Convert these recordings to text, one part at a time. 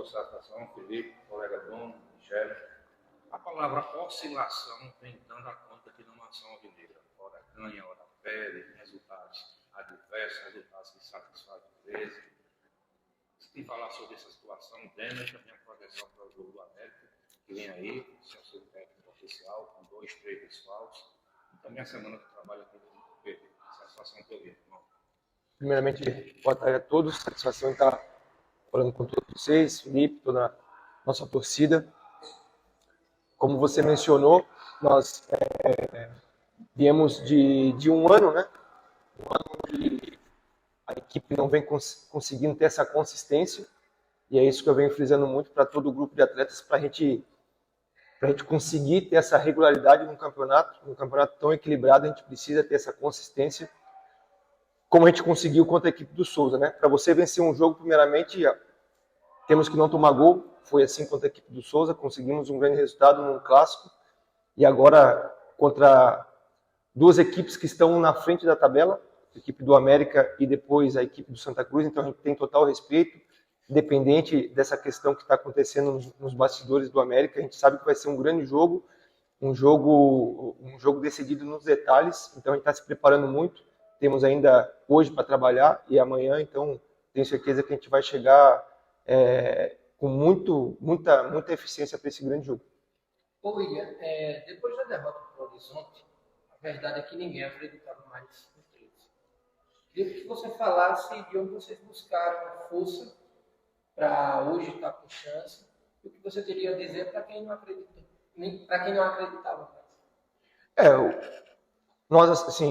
sua satisfação, Felipe, colega Bruno, Michele. A palavra oscilação vem dando a conta aqui na nação alvinegra. Hora ganha, hora perde, resultados adversos, resultados que satisfazem o 13. Se falar sobre essa situação, Denner também a projeção para o jogo do América, que vem aí, sem o seu técnico oficial, com 2, 3 desfalques. E também a semana que trabalha com o Pedro. Satisfação que eu vi, irmão. Primeiramente, boa tarde a todos. Satisfação em estar falando com todos vocês, Felipe, toda a nossa torcida. Como você mencionou, nós viemos de um ano, né? Um ano onde a equipe não vem conseguindo ter essa consistência. E é isso que eu venho frisando muito para todo o grupo de atletas, para a gente conseguir ter essa regularidade no campeonato tão equilibrado, a gente precisa ter essa consistência, como a gente conseguiu contra a equipe do Souza, né? Para você vencer um jogo, primeiramente, temos que não tomar gol. Foi assim contra a equipe do Souza, conseguimos um grande resultado num clássico. E agora, contra duas equipes que estão na frente da tabela, a equipe do América e depois a equipe do Santa Cruz, então a gente tem total respeito, independente dessa questão que está acontecendo nos bastidores do América. A gente sabe que vai ser um grande jogo, um jogo decidido nos detalhes, então a gente está se preparando muito. Temos ainda hoje para trabalhar e amanhã, então tenho certeza que a gente vai chegar com muita eficiência para esse grande jogo. Ô William, depois da derrota para o Horizonte, a verdade é que ninguém acreditava mais no 13. Queria que você falasse de onde vocês buscaram força para hoje estar com chance, e o que você teria a dizer para quem não acredita, para quem não acreditava mais.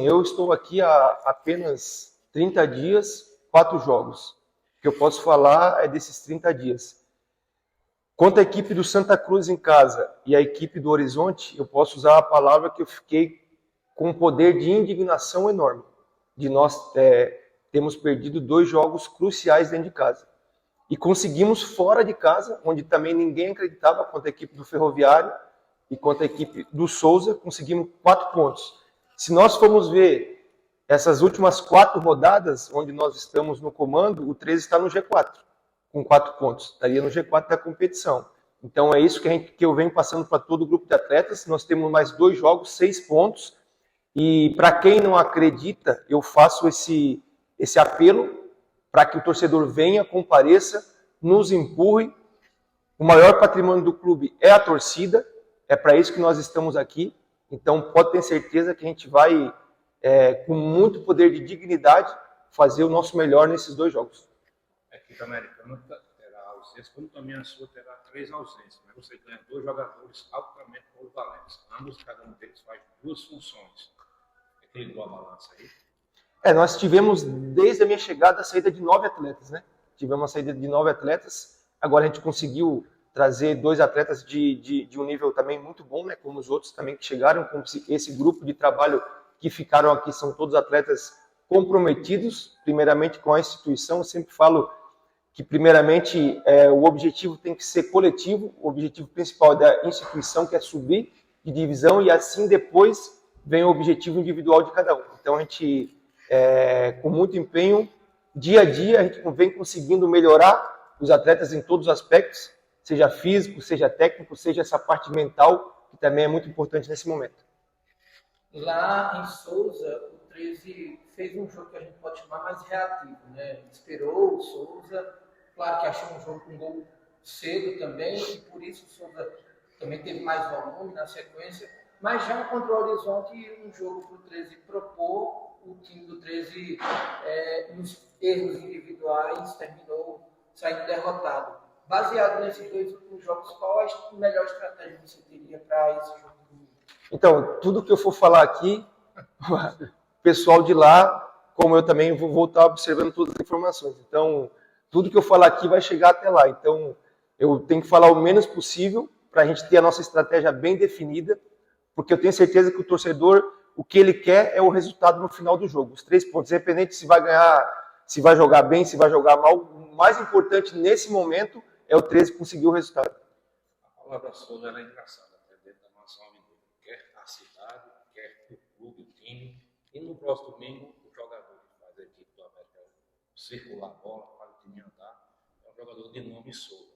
Eu estou aqui há apenas 30 dias, 4 jogos. O que eu posso falar é desses 30 dias. Quanto à equipe do Santa Cruz em casa e a equipe do Horizonte, eu posso usar a palavra que eu fiquei com um poder de indignação enorme. De nós temos perdido 2 jogos cruciais dentro de casa. E conseguimos fora de casa, onde também ninguém acreditava, contra a equipe do Ferroviário e contra a equipe do Souza, conseguimos 4 pontos. Se nós formos ver essas últimas 4 rodadas, onde nós estamos no comando, o 13 está no G4, com 4 pontos. Estaria no G4 da competição. Então é isso que eu venho passando para todo o grupo de atletas. Nós temos mais 2 jogos, 6 pontos. E para quem não acredita, eu faço esse apelo para que o torcedor venha, compareça, nos empurre. O maior patrimônio do clube é a torcida. É para isso que nós estamos aqui. Então, pode ter certeza que a gente vai, com muito poder de dignidade, fazer o nosso melhor nesses 2 jogos. A equipe americana terá ausência, como também a sua terá 3 ausências. Mas você ganha 2 jogadores altamente polivalentes. Ambos, cada um deles faz 2 funções. Equilibrou a balança aí? Nós tivemos, desde a minha chegada, a saída de 9 atletas, né? Tivemos uma saída de 9 atletas. Agora a gente conseguiu trazer 2 atletas de um nível também muito bom, né? Como os outros também que chegaram, como esse grupo de trabalho que ficaram aqui são todos atletas comprometidos, primeiramente com a instituição. Eu sempre falo que, primeiramente, o objetivo tem que ser coletivo, o objetivo principal é da instituição, que é subir de divisão, e assim depois vem o objetivo individual de cada um. Então a gente, com muito empenho, dia a dia, a gente vem conseguindo melhorar os atletas em todos os aspectos, seja físico, seja técnico, seja essa parte mental, que também é muito importante nesse momento. Lá em Souza, o 13 fez um jogo que a gente pode chamar mais reativo, né? Esperou o Souza, claro que achou um jogo com gol cedo também, e por isso o Souza também teve mais volume na sequência, mas já contra o Horizonte, um jogo para o 13 propor, o time do 13, nos erros individuais, terminou saindo derrotado. Baseado nesses 2 últimos jogos, qual a melhor estratégia você teria para esse jogo? Então, tudo que eu for falar aqui, o pessoal de lá, como eu também vou estar observando todas as informações. Então, tudo que eu falar aqui vai chegar até lá. Então, eu tenho que falar o menos possível para a gente ter a nossa estratégia bem definida, porque eu tenho certeza que o torcedor, o que ele quer é o resultado no final do jogo. Os 3 pontos, independente se vai ganhar, se vai jogar bem, se vai jogar mal, o mais importante nesse momento é o 13 conseguir o resultado. A palavra Souza é engraçada, né? Dentro da nação alvinegra. Quer a cidade, quer o clube, o time. E no próximo domingo, o jogador que faz a equipe do América circular a bola, faz o time andar, é um jogador de nome Souza.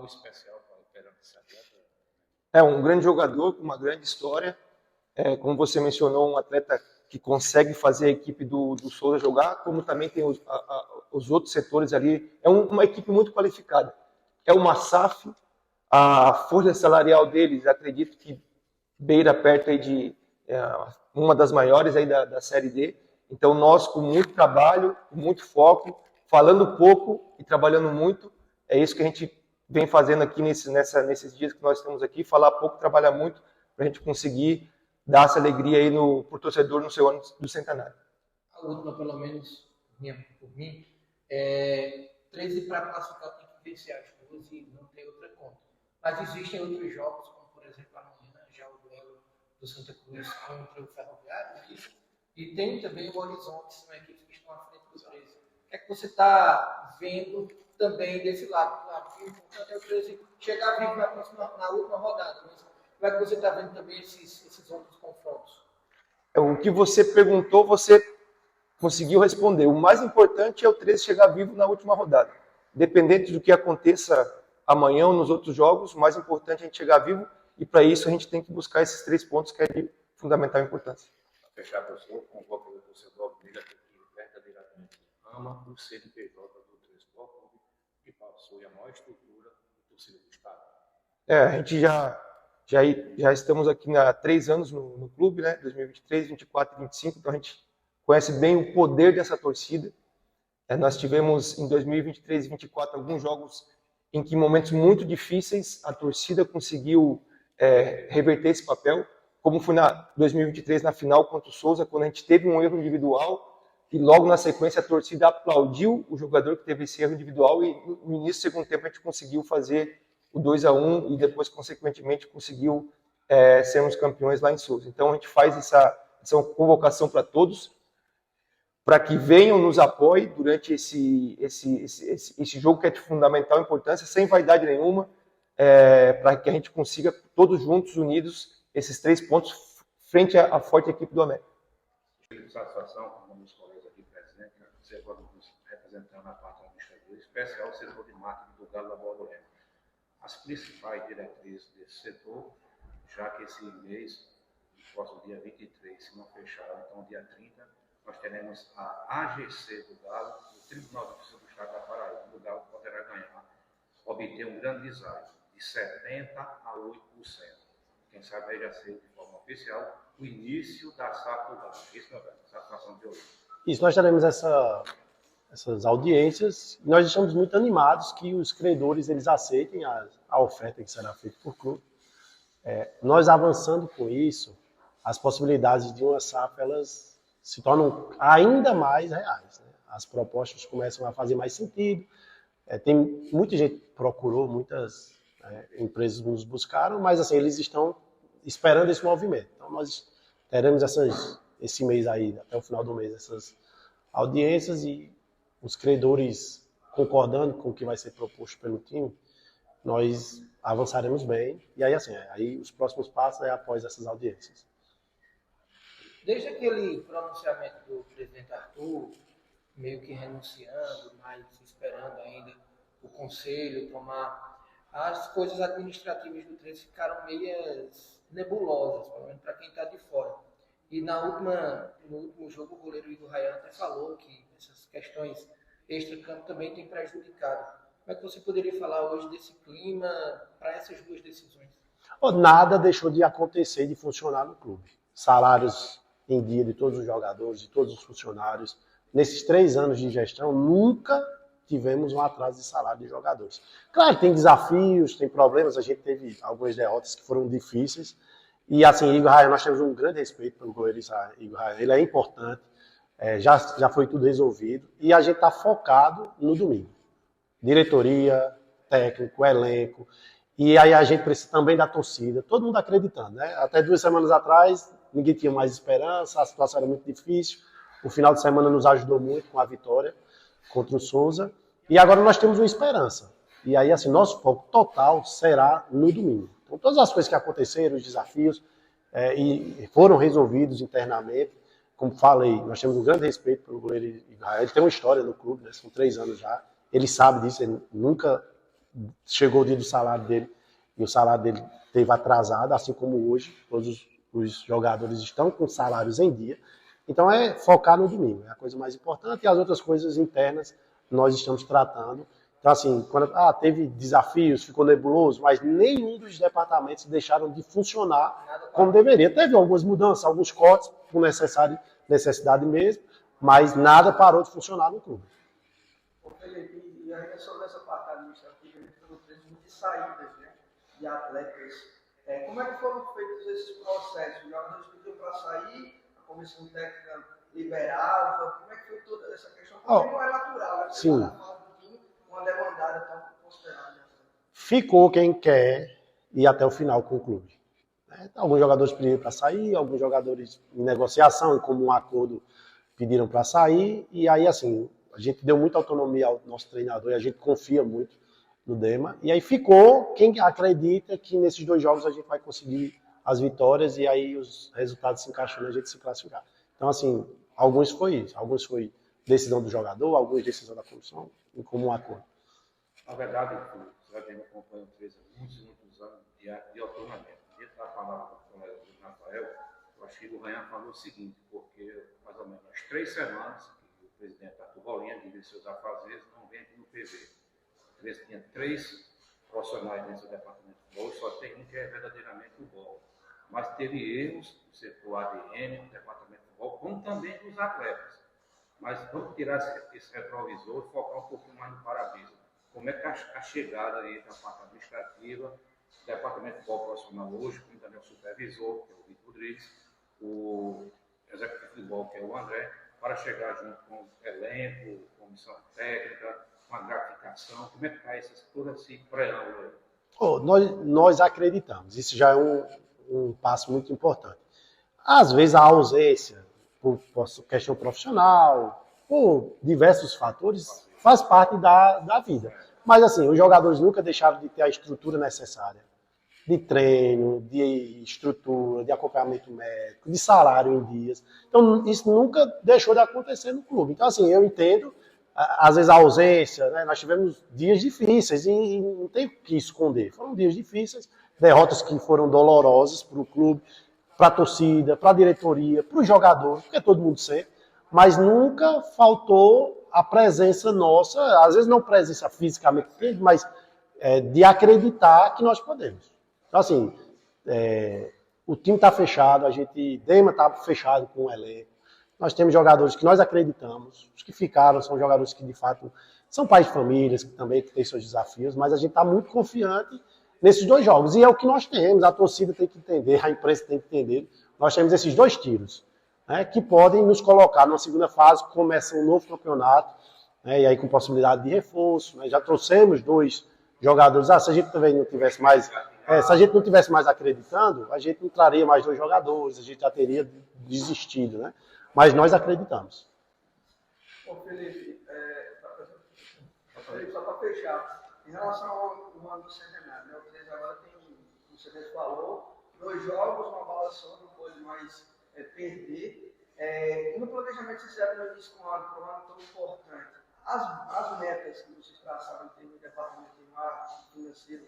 especial perante esse atleta? É um grande jogador, com uma grande história. Como você mencionou, um atleta que consegue fazer a equipe do Souza jogar, como também tem os outros setores ali. É uma equipe muito qualificada. É uma SAF, a folha salarial deles, acredito que beira perto aí de uma das maiores aí da Série D. Então, nós, com muito trabalho, com muito foco, falando pouco e trabalhando muito, é isso que a gente vem fazendo aqui nesses dias que nós estamos aqui, falar pouco, trabalhar muito, para a gente conseguir dar essa alegria aí pro torcedor no seu ano do centenário. A última, pelo menos, por mim, 13 para classificar tem que vencer as duas e não tem outra conta. Mas existem outros jogos, como por exemplo amanhã, já o duelo do Santa Cruz contra o Ferroviário, e tem também o Horizonte, são equipes que estão à frente do 13. O que é que você está vendo também desse lado? Claro, que o importante é o 13 chegar vivo na última rodada, mas como é que você está vendo também esses outros confrontos? O que você perguntou, você conseguiu responder. O mais importante é o 13 chegar vivo na última rodada. Dependente do que aconteça amanhã ou nos outros jogos, o mais importante é a gente chegar vivo, e para isso a gente tem que buscar esses 3 pontos que é de fundamental importância. Para fechar, professor, convoco o torcedor que verdadeiramente ama o CNPJ do 13 Sport Clube, que possui a maior estrutura de torcida do Estado. A gente já estamos aqui há 3 anos no clube, né? 2023, 24 e 25, então a gente conhece bem o poder dessa torcida. Nós tivemos em 2023 e 2024 alguns jogos em que, em momentos muito difíceis, a torcida conseguiu reverter esse papel, como foi na 2023 na final contra o Souza, quando a gente teve um erro individual e logo na sequência a torcida aplaudiu o jogador que teve esse erro individual, e no início do segundo tempo a gente conseguiu fazer o 2-1 e depois, consequentemente, conseguiu sermos campeões lá em Souza. Então a gente faz essa convocação para todos, para que venham, nos apoiem durante esse jogo que é de fundamental importância, sem vaidade nenhuma, para que a gente consiga, todos juntos, unidos, esses 3 pontos frente à forte equipe do América. De satisfação, como um dos colegas aqui presentes, você agora representando a parte administrativa, especial o setor de marketing do Galo da Borborema. As principais diretrizes desse setor, já que esse mês, no próximo dia 23, se não fechar, então dia 30, nós teremos a AGC do Galo, o Tribunal de Justiça do Estado da Paraíba. O Galo poderá obter um grande design de 70% a 8%. Quem sabe aí já ser de forma oficial o início da SAF do Galo. Isso, meu velho, satisfação de hoje. Isso, nós teremos essas audiências. Nós estamos muito animados que os credores eles aceitem a oferta que será feita por clube. Nós avançando com isso, as possibilidades de uma SAF elas se tornam ainda mais reais, né? As propostas começam a fazer mais sentido. Tem muita gente que procurou, muitas empresas nos buscaram, mas assim, eles estão esperando esse movimento. Então nós teremos esse mês aí, até o final do mês, essas audiências, e os credores concordando com o que vai ser proposto pelo time, nós avançaremos bem. E aí, assim, aí os próximos passos é após essas audiências. Desde aquele pronunciamento do presidente Arthur, meio que renunciando, mas esperando ainda o conselho tomar, as coisas administrativas do 13 ficaram meias nebulosas, pelo menos para quem está de fora. E no último jogo, o goleiro Igor Ryan até falou que essas questões extra-campo também têm prejudicado. Como é que você poderia falar hoje desse clima para essas duas decisões? Nada deixou de acontecer, de funcionar no clube. Salários em dia de todos os jogadores, de todos os funcionários. Nesses 3 anos de gestão, nunca tivemos um atraso de salário de jogadores. Claro, tem desafios, tem problemas, a gente teve algumas derrotas que foram difíceis. E assim, Igor Ryan, nós temos um grande respeito pelo goleiro Igor Ryan, ele é importante, já foi tudo resolvido, e a gente está focado no domingo. Diretoria, técnico, elenco, e aí a gente precisa também da torcida, todo mundo acreditando, né? Até 2 semanas atrás, ninguém tinha mais esperança, a situação era muito difícil, o final de semana nos ajudou muito com a vitória contra o Souza, e agora nós temos uma esperança. E aí, assim, nosso foco total será no domingo. Então, todas as coisas que aconteceram, os desafios, e foram resolvidos internamente. Como falei, nós temos um grande respeito pelo goleiro Igor Ryan. Ele tem uma história no clube, né? São 3 anos já. Ele sabe disso, ele nunca chegou o dia do salário dele e o salário dele teve atrasado, assim como hoje, todos os jogadores estão com salários em dia. Então é focar no domingo, é a coisa mais importante, e as outras coisas internas nós estamos tratando. Então assim, quando teve desafios, ficou nebuloso, mas nenhum dos departamentos deixaram de funcionar como deveria. Teve algumas mudanças, alguns cortes por necessidade mesmo, mas nada parou de funcionar no clube. Ô Felipe, e ainda sobre essa parte administrativa, a gente falou de saídas, né, de atletas. Como é que foram feitos esses processos? Os jogadores pediram para sair, a comissão técnica liberava, como é que foi toda essa questão? Porque não é natural, né? Sim. Uma demandada tão considerável. Ficou quem quer ir até o final com o clube. Alguns jogadores pediram para sair, alguns jogadores em negociação e como um acordo pediram para sair, e aí assim, a gente deu muita autonomia ao nosso treinador e a gente confia muito no Dema, e aí ficou quem acredita que nesses 2 jogos a gente vai conseguir as vitórias e aí os resultados se encaixando e a gente se classificar. Então assim, alguns foi isso, alguns foi decisão do jogador, alguns decisão da comissão, em comum acordo. Na verdade, você vai ter acompanhado o 13 há muitos anos de autonomia. Dentro da palavra do Rafael, eu acho que o Ranhan falou o seguinte, porque mais ou menos as 3 semanas que o presidente Arthur Bolinha de seus afazeres não vem aqui no PV. Ele tinha 3 profissionais dentro do departamento de futebol, só tem um que é verdadeiramente o BOL. Mas teve erros do setor ADM, do departamento de futebol, como também dos atletas. Mas vamos tirar esse retrovisor e focar um pouquinho mais no para-brisa. Como é que a chegada aí da parte administrativa, do departamento de futebol profissional hoje, como também o supervisor, que é o Vitor Rodrigues, o executivo de futebol, que é o André, para chegar junto com o elenco, comissão técnica, com a graficação, como é que está todo esse preâmbulo aí? Nós acreditamos, isso já é um passo muito importante. Às vezes a ausência, por questão profissional, por diversos fatores, faz parte da vida. Mas assim, os jogadores nunca deixaram de ter a estrutura necessária, de treino, de estrutura, de acompanhamento médico, de salário em dias. Então isso nunca deixou de acontecer no clube. Então assim, eu entendo, às vezes a ausência, né? Nós tivemos dias difíceis e não tem o que esconder. Foram dias difíceis, derrotas que foram dolorosas para o clube, para a torcida, para a diretoria, para os jogadores, porque todo mundo sente, mas nunca faltou a presença nossa, às vezes não presença fisicamente, mas de acreditar que nós podemos. Então assim, o time está fechado, Dema está fechado com o elenco, nós temos jogadores que nós acreditamos, os que ficaram são jogadores que de fato são pais de famílias, que também têm seus desafios, mas a gente está muito confiante nesses 2 jogos. E é o que nós temos, a torcida tem que entender, a imprensa tem que entender. Nós temos esses 2 tiros, né, que podem nos colocar numa segunda fase, começa um novo campeonato, né, e aí com possibilidade de reforço. Né, já trouxemos 2 jogadores. Se a gente também não tivesse mais, se a gente não tivesse mais acreditando, a gente não traria mais 2 jogadores, a gente já teria desistido, né? Mas nós acreditamos. Ô Felipe, só para fechar, em relação ao ano do centenário, né? O 13 agora tem, como você mesmo falou, 2 jogos, uma bola só, não pode mais perder. E no planejamento que vocês fizeram no início com um ano tão importante, as metas que vocês traçaram em termos de departamento de marketing financeiro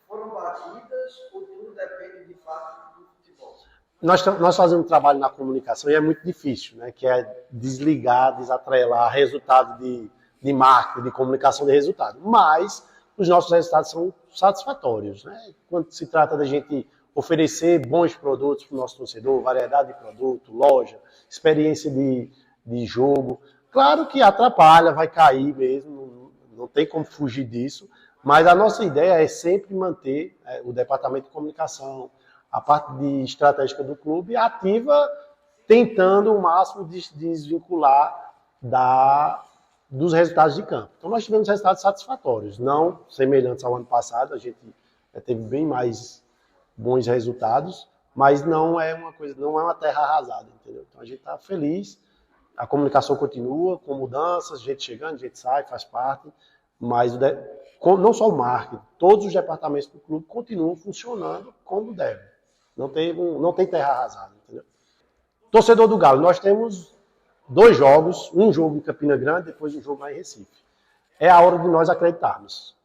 foram batidas ou tudo depende de fato do futebol? Nós fazemos um trabalho na comunicação e é muito difícil, né? Que é desligar, desatrelar resultado de marketing, de comunicação de resultado. Mas os nossos resultados são satisfatórios, né? Quando se trata da gente oferecer bons produtos para o nosso torcedor, variedade de produto, loja, experiência de jogo. Claro que atrapalha, vai cair mesmo, não tem como fugir disso, mas a nossa ideia é sempre manter o departamento de comunicação, a parte de estratégica do clube ativa, tentando o máximo desvincular dos resultados de campo. Então nós tivemos resultados satisfatórios, não semelhantes ao ano passado, a gente teve bem mais bons resultados, mas não é uma terra arrasada, entendeu? Então a gente está feliz, a comunicação continua com mudanças, gente chegando, gente sai, faz parte, mas não só o marketing, todos os departamentos do clube continuam funcionando como devem. Não tem terra arrasada, entendeu? Torcedor do Galo, nós temos 2 jogos, um jogo em Campina Grande, depois um jogo lá em Recife. É a hora de nós acreditarmos.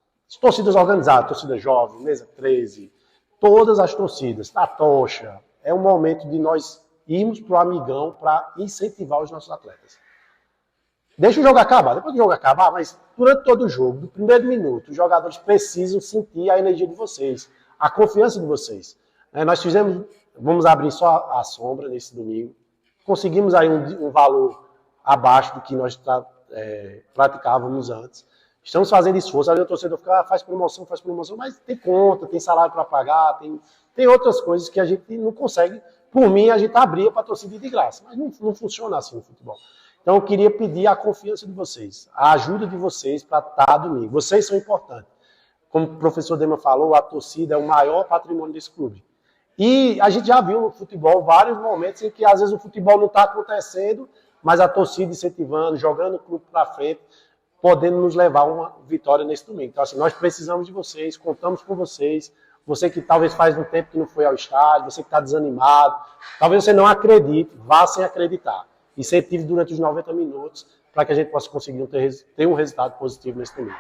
Torcidas organizadas, torcida jovem, mesa 13, todas as torcidas, a tocha. É um momento de nós irmos para o amigão para incentivar os nossos atletas. Deixa o jogo acabar, depois do jogo acabar, mas durante todo o jogo, do primeiro minuto, os jogadores precisam sentir a energia de vocês, a confiança de vocês. Nós fizemos, vamos abrir só a sombra nesse domingo, conseguimos aí um valor abaixo do que nós praticávamos antes. Estamos fazendo esforço, às vezes o torcedor fica, faz promoção, mas tem conta, tem salário para pagar, tem outras coisas que a gente não consegue. Por mim, a gente abria para a torcida de graça, mas não funciona assim no futebol. Então, eu queria pedir a confiança de vocês, a ajuda de vocês para estar domingo. Vocês são importantes. Como o professor Dema falou, a torcida é o maior patrimônio desse clube. E a gente já viu no futebol vários momentos em que, às vezes, o futebol não está acontecendo, mas a torcida incentivando, jogando o clube para frente, podendo nos levar a uma vitória nesse domingo. Então, assim, nós precisamos de vocês, contamos com vocês. Você que talvez faz um tempo que não foi ao estádio, você que está desanimado, talvez você não acredite, vá sem acreditar. Incentive durante os 90 minutos para que a gente possa conseguir ter um resultado positivo nesse domingo.